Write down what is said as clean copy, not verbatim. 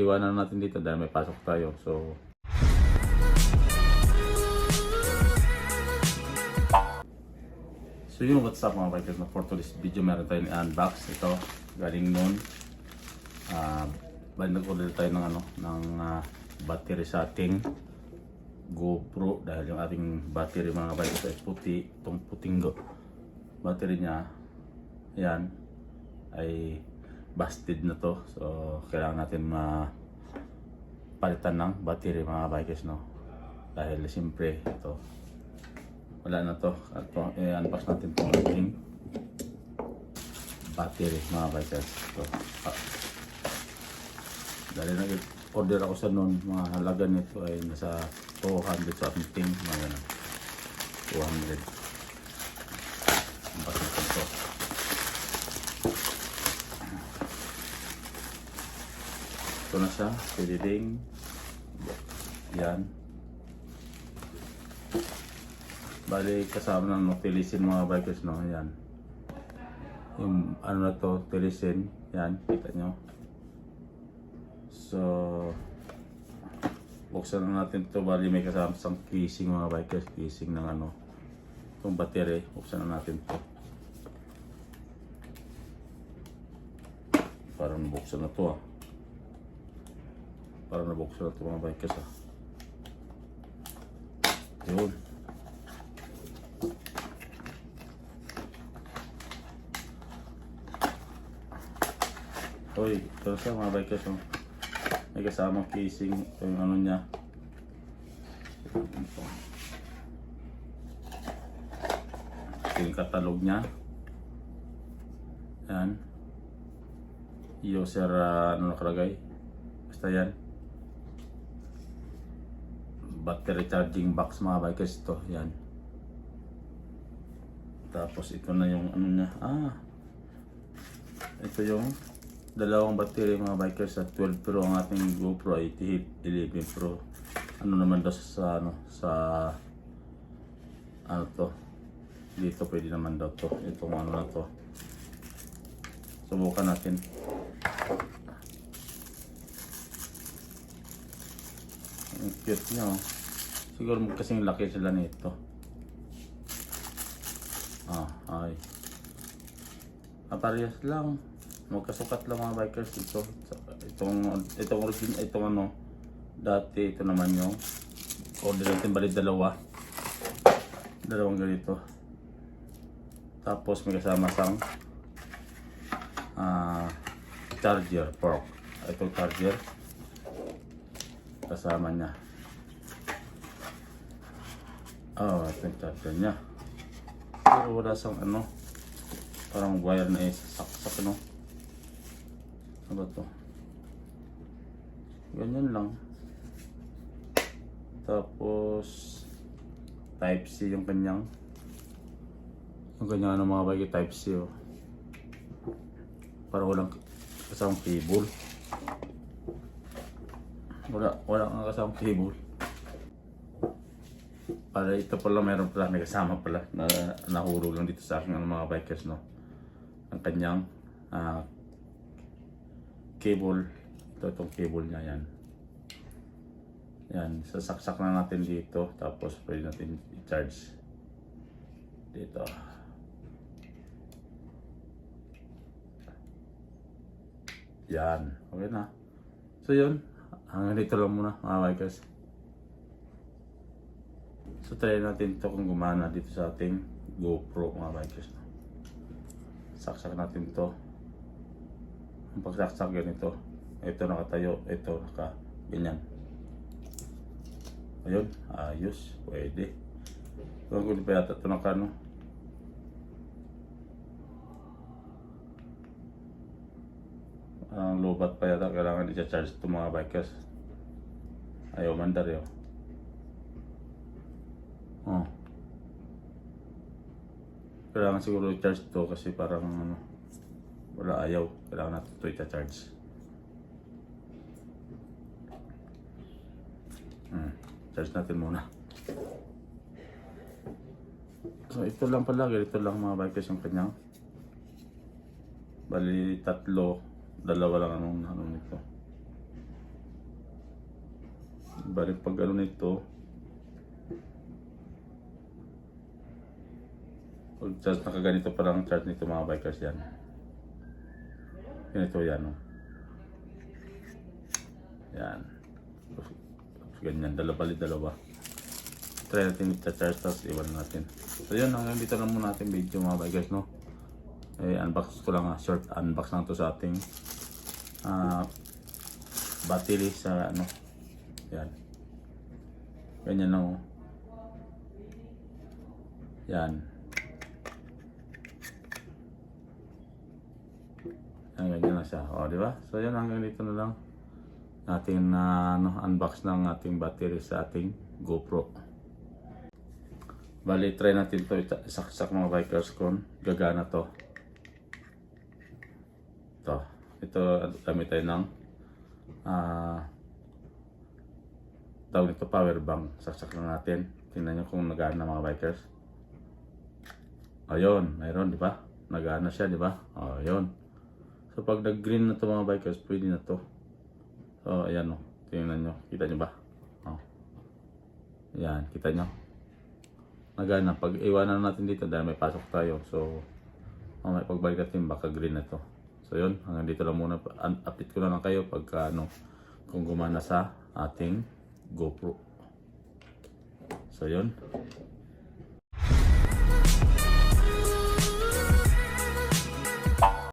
Iwanan natin dito dahil may pasok tayo. So yun, what's up mga bikers, for today's video meron tayong i-unbox. Ito, galing noon. Nag-order tayo ng battery sa ating GoPro dahil yung ating battery mga bikers ay puti. Itong puting battery niya, yan, ay busted na to. So kailangan natin palitan ng battery mga bikers, no? Dahil siyempre ito, wala na to. Ito, i-unbox natin itong ating battery mga bikers. So, dahil nag-order ako sa noon, mga halaga nito ay nasa 200 something, mga ganun, 200. Unbox natin to. Ito na siya, pwede ding yan. Bali kasama ng tilisin mga bikers, no? Yan. Yung na to, tilisin. Yan, kita nyo. So, buksan na natin to. Bali may kasama isang casing mga bikers. Casing ng itong battery. Buksan na natin to. Parang nabuksan na to, Parang nabuksan na to mga bikers, Yun. Hoy, ito siya mga bikers, may kasamang casing. Ito yung niya. Ito yung katalog niya. Yan. User, nakalagay. Basta yan. Battery charging box mga bikers ito. Yan. Tapos ito na yung niya. Ito yung dalawang battery mga bikers sa 12 Pro. Ang ating GoPro ay 11 Pro. Naman daw sa to. Dito pwede naman daw to. Itong na to. Subukan natin. Ang cute niya, Siguro kasing laki sila nito. Ay. Parehas lang. Magkasukat lang mga bikers ito. Itong origin, itong dati ito naman yung order natin, bali dalawang ganito. Tapos may kasama sang charger fork. Itong charger kasama niya. Ito yung charger niya. Pero wala sang parang wire na saksak, Ano ba to? Ganyan lang. Tapos type C yung kanyang mga bike, type C, Para walang kasamang cable. Wala nga kasamang cable. Para ito pala meron pala, may kasama pala na nahuro lang dito sa aking mga bikers, ang kanyang cable. Itong cable niya, yan, sasaksak na natin dito, tapos pwede natin i-charge dito. Yan, okay na. So yun, hanggang dito lang muna mga bikers. So try natin ito kung gumana dito sa ating GoPro mga bikers. Saksak natin ito. Ang pagsaksak ganito, ito nakatayo, ito ganyan. Ayun, ayos, pwede. Kung hindi pa yata ito ang lobat pa yata, kailangan i-charge ito mga bikers. Ayaw mandar yun. Kailangan siguro i-charge ito kasi parang wala, ayaw. Kailangan natin ito i-charge. Charge natin muna. So ito lang pala, ganito lang mga bikers yung kanyang. Bali tatlo, dalawa lang nito. Balik pag ano nito, pag charge nakaganito parang charge nito mga bikers yan. Ganito yan, oh. Yan. Ganyan, dalawa. Try natin i-charge tapos iwan natin. So yun, hanggang dito na muna natin video mga bikers, no? Unbox ko lang, short unbox lang to sa ating battery sa ano. Yan. Ganyan lang, oh. Yan. Ganyan na siya. O, di ba? So yun, hanggang dito na lang ating unbox ng ating battery sa ating GoPro. Bali, try natin to isaksak mga bikers kung gagana to. Ito gamit tayo ng tawag nito power bank. Saksak lang natin. Tingnan nyo kung nagana mga bikers. Ayun, mayroon, di ba? Nagana siya, di ba? Ayun. So pag nag-green na to mga bikers, pwede na to. So, ayan, o. Tingnan nyo. Kita nyo ba? Ayan, kita nyo. Nagana. Pag iwanan natin dito dahil may pasok tayo. So, may pagbalik natin baka green na to. So, yun. Hanggang dito lang muna. Update ko na lang kayo pagka kung gumana sa ating GoPro. So, yun.